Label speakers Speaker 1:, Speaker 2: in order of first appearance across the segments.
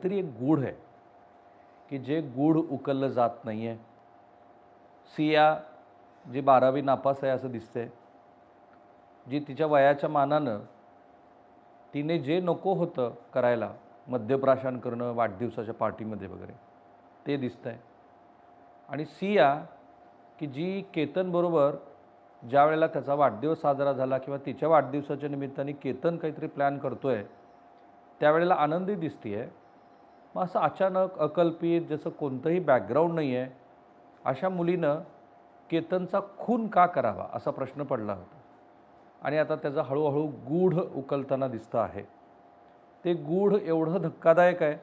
Speaker 1: तरी एक गूढ आहे की जे गूढ उकललं जात नाही आहे. सिया जी 12वी नापास आहे असं दिसतंय, जी तिच्या वयाच्या मानानं तिने जे नको होतं करायला, मद्यप्राशन करणं वाढदिवसाच्या पार्टीमध्ये वगैरे, ते दिसतंय. आणि सिया की जी केतनबरोबर ज्यावेळेला त्याचा वाढदिवस साजरा झाला किंवा तिच्या वाढदिवसाच्या निमित्ताने केतन काहीतरी प्लॅन करतोय, त्यावेळेला आनंदी दिसतीये. मग असं अचानक अकल्पित जसं कोणतंही बॅकग्राऊंड नाही आहे, अशा मुलीनं केतनचा खून का करावा असा प्रश्न पडला होता. आणि आता त्याचं हळूहळू गूढ उकलताना दिसतं आहे. ते गूढ एवढं धक्कादायक आहे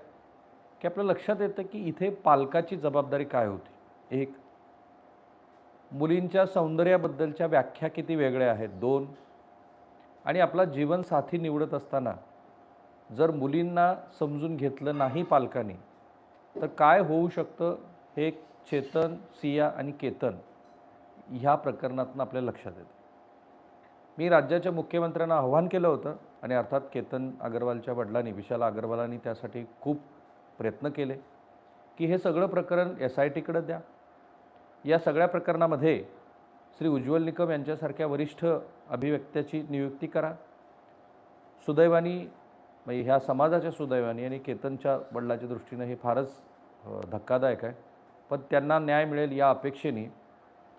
Speaker 1: की आपल्या लक्षात येतं की इथे पालकाची जबाबदारी काय होती. एक, मुलींच्या सौंदर्याबद्दलच्या व्याख्या किती वेगळ्या आहेत. दोन, आणि आपला जीवनसाथी निवडत असताना जर मुलींना समजून घेतलं नाही पालकांनी तर काय होऊ शकतं हे चेतन, सिया आणि केतन ह्या प्रकरणातून आपल्या लक्षात येतं. मी राज्याच्या मुख्यमंत्र्यांना आव्हान केलं होतं आणि अर्थात केतन अग्रवालच्या वडिलांनी, विशाल अग्रवालांनी त्यासाठी खूप प्रयत्न केले की हे सगळं प्रकरण SITकडे द्या. या सगळ्या प्रकरणामध्ये श्री उज्ज्वल निकम यांच्यासारख्या वरिष्ठ अभिव्यक्त्याची नियुक्ती करा. सुदैवाने म्हणजे ह्या समाजाच्या सुदैवाने आणि केतनच्या वडिलांच्या दृष्टीनं हे फारच धक्कादायक आहे, पण त्यांना न्याय मिळेल या अपेक्षेने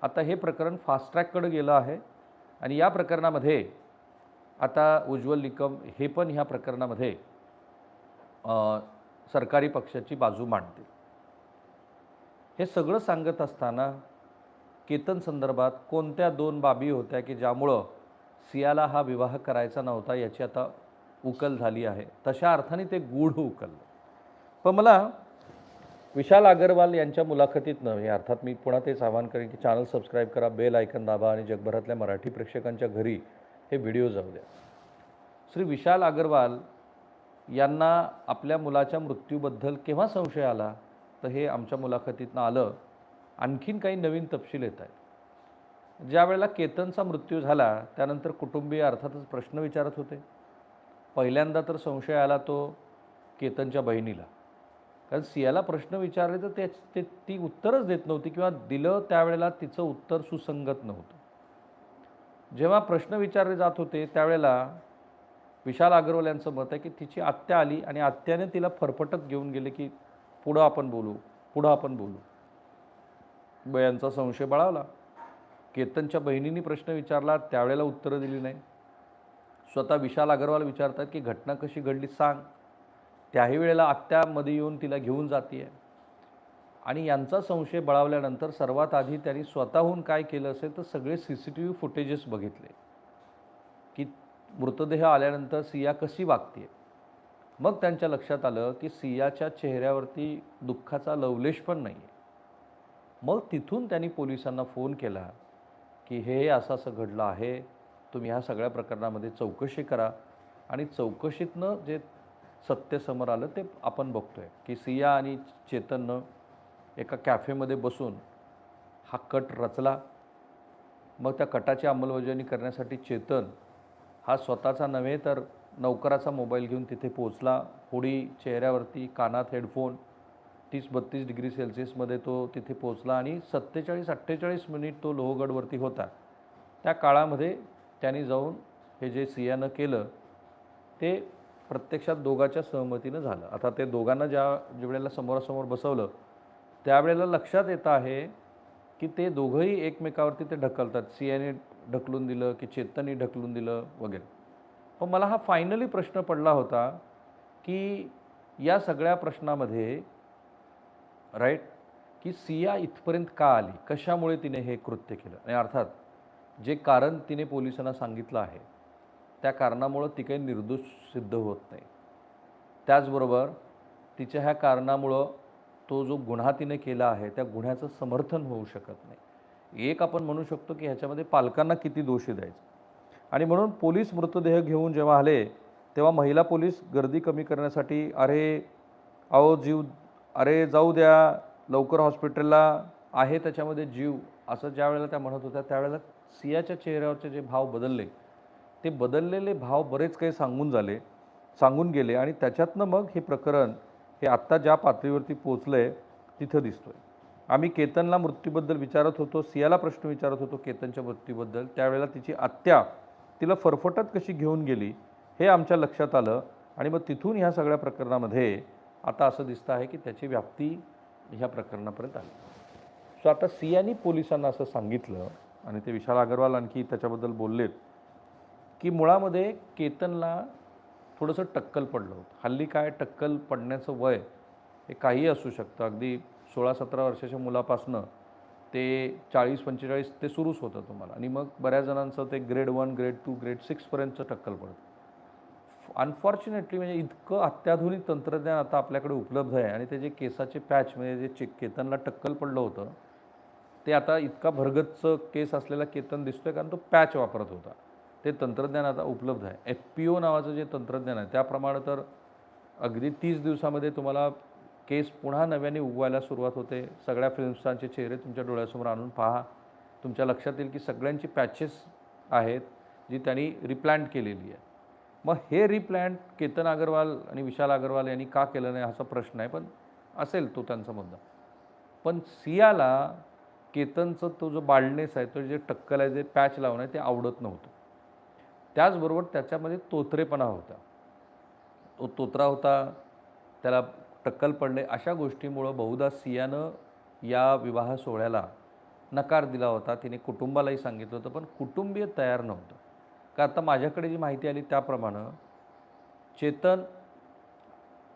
Speaker 1: आता हे प्रकरण फास्ट ट्रॅककडे गेलं आहे. आणि या प्रकरणामध्ये आता उज्ज्वल निकम हे पण ह्या प्रकरणामध्ये सरकारी पक्षाची बाजू मांडतील. हे सगळं सांगत असताना केतन संदर्भात कोणत्या 2 बाबी होत्या की ज्यामुळं सियाला हा विवाह करायचा नव्हता याची आता उकल झाली आहे. तशा अर्थाने ते गूढ उकललं. पण मला विशाल अग्रवाल यांच्या मुलाखतीतनं, हे अर्थात मी पुन्हा तेच आवाहन करेन की चॅनल सबस्क्राईब करा, बेल आयकन दाबा आणि जगभरातल्या मराठी प्रेक्षकांच्या घरी हे व्हिडिओ जाऊ द्या. श्री विशाल अग्रवाल यांना आपल्या मुलाच्या मृत्यूबद्दल केव्हा संशय आला, तर हे आमच्या मुलाखतीतनं आलं. आणखीन काही नवीन तपशील येत आहेत. ज्या वेळेला केतनचा मृत्यू झाला त्यानंतर कुटुंबीय अर्थातच प्रश्न विचारत होते. पहिल्यांदा तर संशय आला तो केतनच्या बहिणीला, कारण सियाला प्रश्न विचारले तर ती उत्तरच देत नव्हती किंवा दिलं त्यावेळेला तिचं उत्तर सुसंगत नव्हतं. जेव्हा प्रश्न विचारले जात होते त्यावेळेला विशाल अग्रवाल यांचं मत आहे की तिची आत्या आली आणि आत्याने तिला फरफटत घेऊन गेले की पुढं आपण बोलू, पुढं आपण बोलू. यांचा संशय बळावला. केतनच्या बहिणींनी प्रश्न विचारला, त्यावेळेला उत्तरं दिली नाही. स्वतः विशाल अग्रवाल विचारतात की घटना कशी घडली सांग, त्याही वेळेला आत्यामध्ये येऊन तिला घेऊन जाते. आणि यांचा संशय बळावल्यानंतर सर्वात आधी त्यांनी स्वतःहून काय केलं असेल तर सगळे CCTV फुटेजेस बघितले की मृतदेह आल्यानंतर सिया कशी वागते. मग त्यांच्या लक्षात आलं की सियाच्या चेहऱ्यावरती दुःखाचा लवलेश पण नाही आहे. मग तिथून त्यांनी पोलिसांना फोन केला की हे असं असं घडलं आहे, तुम्ही ह्या सगळ्या प्रकरणामध्ये चौकशी करा. आणि चौकशीतनं जे सत्य समोर आलं ते आपण बघतोय की सिया आणि चेतननं एका कॅफेमध्ये बसून हा कट रचला. मग त्या कटाची अंमलबजावणी करण्यासाठी चेतन हा स्वतःचा नव्हे तर नौकराचा मोबाईल घेऊन तिथे पोहोचला. होडी चेहऱ्यावरती, कानात हेडफोन, 30-32 डिग्री सेल्सिअसमध्ये तो तिथे पोहोचला आणि 47-48 मिनिट तो लोहगडवरती होता. त्या काळामध्ये त्यांनी जाऊन हे जे सियानं केलं ते प्रत्यक्षात दोघांच्या सहमतीनं झालं. आता ते दोघांना ज्या वेळेला समोरासमोर बसवलं त्यावेळेला लक्षात येतं आहे की ते दोघंही एकमेकावरती ते ढकलतात. सियाने ढकलून दिलं की चेतनने ढकलून दिलं वगैरे. पण मला हा फायनली प्रश्न पडला होता की या सगळ्या प्रश्नामध्ये राईट की सिया इथपर्यंत का आली, कशामुळे तिने हे कृत्य केलं. आणि अर्थात जे कारण तिने पोलिसांना सांगितलं आहे त्या कारणामुळं ती काही निर्दोष सिद्ध होत नाही. त्याचबरोबर तिच्या ह्या कारणामुळं तो जो गुन्हा तिने केला आहे त्या गुन्ह्याचं समर्थन होऊ शकत नाही. एक आपण म्हणू शकतो की ह्याच्यामध्ये पालकांना किती दोषी द्यायचं. आणि म्हणून पोलीस मृतदेह घेऊन जेव्हा आले तेव्हा महिला पोलीस गर्दी कमी करण्यासाठी अरे जाऊ द्या लवकर हॉस्पिटलला, आहे त्याच्यामध्ये जीव, असं ज्या वेळेला त्या म्हणत होत्या त्यावेळेला सियाच्या चेहऱ्यावरचे जे भाव बदलले, ते बदललेले भाव बरेच काही सांगून गेले आणि त्याच्यातनं मग हे प्रकरण हे आत्ता ज्या पातळीवरती पोचलं आहे तिथं दिसतो आहे. आम्ही केतनला मृत्यूबद्दल विचारत होतो, सियाला प्रश्न विचारत होतो केतनच्या मृत्यूबद्दल. त्यावेळेला तिची आत्या तिला फरफटत कशी घेऊन गेली हे आमच्या लक्षात आलं आणि मग तिथून ह्या सगळ्या प्रकरणामध्ये आता असं दिसतं आहे की त्याची व्याप्ती ह्या प्रकरणापर्यंत आली. सो आता सियानी पोलिसांना असं सांगितलं आणि ते विशाल अग्रवाल आणखी त्याच्याबद्दल बोललेत की मुळामध्ये केतनला थोडंसं टक्कल पडलं होतं. हल्ली काय टक्कल पडण्याचं वय हे काहीही असू शकतं. अगदी 16-17 वर्षाच्या मुलापासनं ते 40-45 ते सुरूच होतं तुम्हाला आणि मग बऱ्याच जणांचं ते ग्रेड 1, ग्रेड 2, ग्रेड 6पर्यंतचं टक्कल पडतं. अनफॉर्च्युनेटली म्हणजे इतकं अत्याधुनिक तंत्रज्ञान आता आपल्याकडे उपलब्ध आहे आणि ते जे केसाचे पॅच म्हणजे जे केतनला टक्कल पडलं होतं ते आता इतका भरगच्च केस असलेला केतन दिसतोय कारण तो पॅच वापरत होता. ते तंत्रज्ञान आता उपलब्ध आहे. FPO नावाचं जे तंत्रज्ञान आहे त्याप्रमाणे तर अगदी 30 दिवसामध्ये तुम्हाला केस पुन्हा नव्याने उगवायला सुरुवात होते. सगळ्या फिल्मस्टारचे चेहरे तुमच्या डोळ्यासमोर आणून पहा. तुमच्या लक्षात येईल की सगळ्यांची पॅचेस आहेत जी त्यांनी रिप्लांट केलेली आहे. मग हे रिप्लांट केतन अग्रवाल आणि विशाल अग्रवाल यांनी का केलं नाही असा प्रश्न आहे, पण असेल तो त्यांचा मुद्दा. पण सियाला केतनचं तो जो बाल्डनेस आहे, तो जे टक्कल आहे, जे पॅच लावणं आहे ते आवडत नव्हतं. त्याचबरोबर त्याच्यामध्ये तोतरेपणा होता. तो तोतरा होता, त्याला टक्कल पडले. अशा गोष्टीमुळं बहुधा सियानं या विवाह सोहळ्याला नकार दिला होता. तिने कुटुंबालाही सांगितलं होतं, पण कुटुंबीय तयार नव्हतं. का आता माझ्याकडे जी माहिती आली त्याप्रमाणे चेतन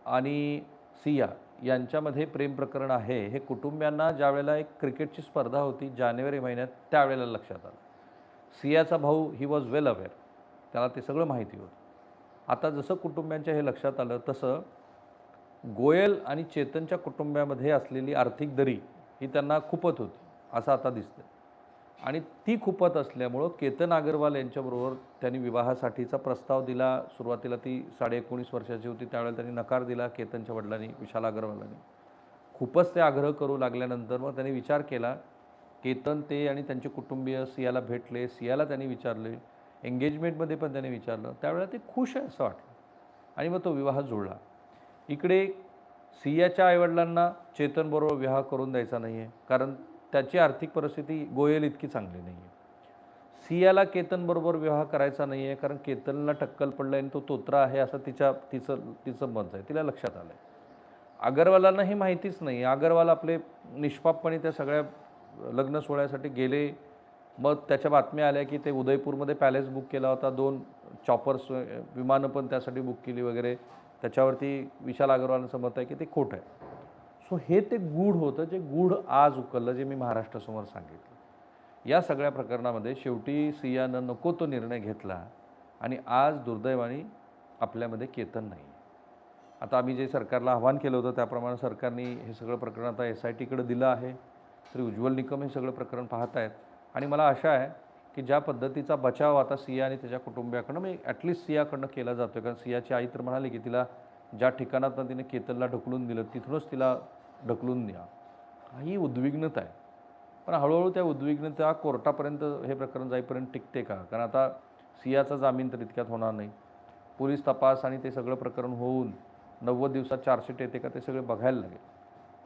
Speaker 1: आणि सिया यांच्यामध्ये प्रेम प्रकरण आहे हे कुटुंबियांना ज्यावेळेला एक क्रिकेटची स्पर्धा होती जानेवारी महिन्यात त्यावेळेला लक्षात आलं. सियाचा भाऊ ही वॉज वेल अवेअर, त्याला ते सगळं माहिती होतं. आता जसं कुटुंबियांच्या हे लक्षात आलं तसं गोयल आणि चेतनच्या कुटुंबामध्ये असलेली आर्थिक दरी ही त्यांना खुपत होती असं आता दिसतं आणि ती खुपत असल्यामुळं केतन अग्रवाल यांच्याबरोबर त्यांनी विवाहासाठीचा प्रस्ताव दिला. सुरुवातीला ती 19.5 वर्षाची होती त्यावेळेला त्यांनी नकार दिला केतनच्या वडिलांनी, विशाल अग्रवालांनी. खूपच ते आग्रह करू लागल्यानंतर मग त्यांनी विचार केला. केतन ते आणि त्यांचे कुटुंबीय सियाला भेटले, सियाला त्यांनी विचारले, एंगेजमेंटमध्ये पण त्यांनी विचारलं. त्यावेळेला ते खुश आहे असं वाटलं आणि मग तो विवाह जुळला. इकडे सियाच्या आईवडिलांना चेतनबरोबर विवाह करून द्यायचा नाही आहे कारण त्याची आर्थिक परिस्थिती गोयल इतकी चांगली नाही आहे. सियाला केतनबरोबर विवाह करायचा नाही आहे कारण केतनला टक्कल पडलं आणि तो तोत्रा आहे असं तिचं मत आहे. तिला लक्षात आलं आहे. अग्रवालांना ही माहितीच नाही. अग्रवाल आपले निष्पापपणे त्या सगळ्या लग्न सोहळ्यासाठी गेले. मग त्याच्या बातम्या आल्या की ते उदयपूरमध्ये पॅलेस बुक केला होता. 2 चॉपर्स विमानं पण त्यासाठी बुक केली वगैरे. त्याच्यावरती विशाल अग्रवालांचं मत आहे की ते खोटं आहे. सो हे ते गूढ होतं जे गूढ आज उकललं, जे मी महाराष्ट्रासमोर सांगितलं. या सगळ्या प्रकरणामध्ये शेवटी सियानं नको तो निर्णय घेतला आणि आज दुर्दैवाने आपल्यामध्ये केतन नाही. आता आम्ही जे सरकारला आव्हान केलं होतं त्याप्रमाणे सरकारने हे सगळं प्रकरण आता SITकडे दिलं आहे. श्री उज्ज्वल निकम हे सगळं प्रकरण पाहत आहेत आणि मला आशा आहे की ज्या पद्धतीचा बचाव आता सिया आणि त्याच्या कुटुंबियाकडनं म्हणजे ॲटलिस्ट सियाकडनं केला जातो कारण सियाची आई तर म्हणाली की तिला ज्या ठिकाणातनं तिने केतनला ढकलून दिलं तिथूनच तिला ढकलून द्या. ही उद्विग्नता आहे. पण हळूहळू त्या उद्विग्नता कोर्टापर्यंत हे प्रकरण जाईपर्यंत टिकते का? कारण आता सियाचा जामीन तर इतक्यात होणार नाही. पोलीस तपास आणि ते सगळं प्रकरण होऊन 90 दिवसात चार्जशीट येते का ते सगळे बघायला लागेल.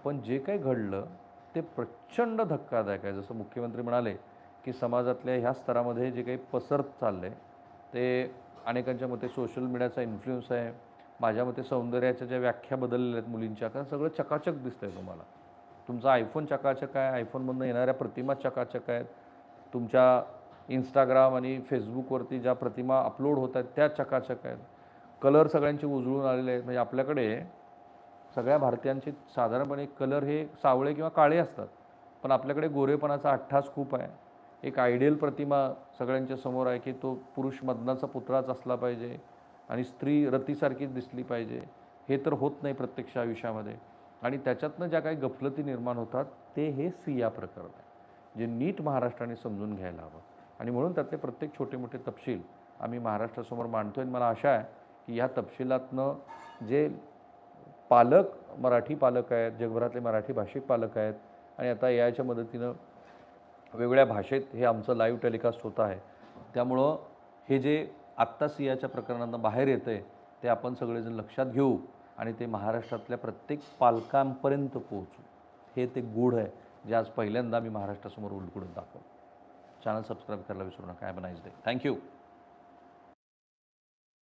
Speaker 1: पण जे काही घडलं ते प्रचंड धक्कादायक आहे. जसं मुख्यमंत्री म्हणाले की समाजातल्या ह्या स्तरामध्ये जे काही पसरत चाललं आहे ते अनेकांच्या मते सोशल मीडियाचा इन्फ्लुएन्स आहे. माझ्या मते सौंदर्याच्या ज्या व्याख्या बदललेल्या आहेत मुलींच्या, कारण सगळं चकाचक दिसतंय तुम्हाला. तुमचा आयफोन चकाचक आहे, आयफोनमधनं येणाऱ्या प्रतिमा चकाचक आहेत. तुमच्या इंस्टाग्राम आणि फेसबुकवरती ज्या प्रतिमा अपलोड होत आहेत त्या चकाचक आहेत. कलर सगळ्यांचे उजळून आलेले आहेत. म्हणजे आपल्याकडे सगळ्या भारतीयांचे साधारणपणे कलर हे सावळे किंवा काळे असतात, पण आपल्याकडे गोरेपणाचा अट्ठास खूप आहे. एक आयडियल प्रतिमा सगळ्यांच्या समोर आहे की तो पुरुष मदनाचा पुतळाच असला पाहिजे आणि स्त्री रतीसारखीच दिसली पाहिजे. हे तर होत नाही प्रत्यक्ष आयुष्यामध्ये आणि त्याच्यातनं ज्या काही गफलती निर्माण होतात ते हे सिया प्रकरण आहे, जे नीट महाराष्ट्राने समजून घ्यायला हवं आणि म्हणून त्यातले प्रत्येक छोटे मोठे तपशील आम्ही महाराष्ट्रासमोर मांडतो आहे. मला आशा आहे की ह्या तपशिलातनं जे पालक मराठी पालक आहेत, जगभरातले मराठी भाषिक पालक आहेत आणि आता AIच्या मदतीनं वेगवेगळ्या भाषेत हे आमचं लाईव्ह टेलिकास्ट होत आहे. त्यामुळं हे जे आत्ता सियाच्या प्रकरणांना बाहेर येतं आहे ते आपण सगळेजण लक्षात घेऊ आणि ते महाराष्ट्रातल्या प्रत्येक पालकांपर्यंत पोहोचू. हे ते गूढ आहे जे आज पहिल्यांदा मी महाराष्ट्रासमोर उलगडून दाखवलं. चॅनल सबस्क्राईब करायला विसरू नका. Have a nice day. Thank you.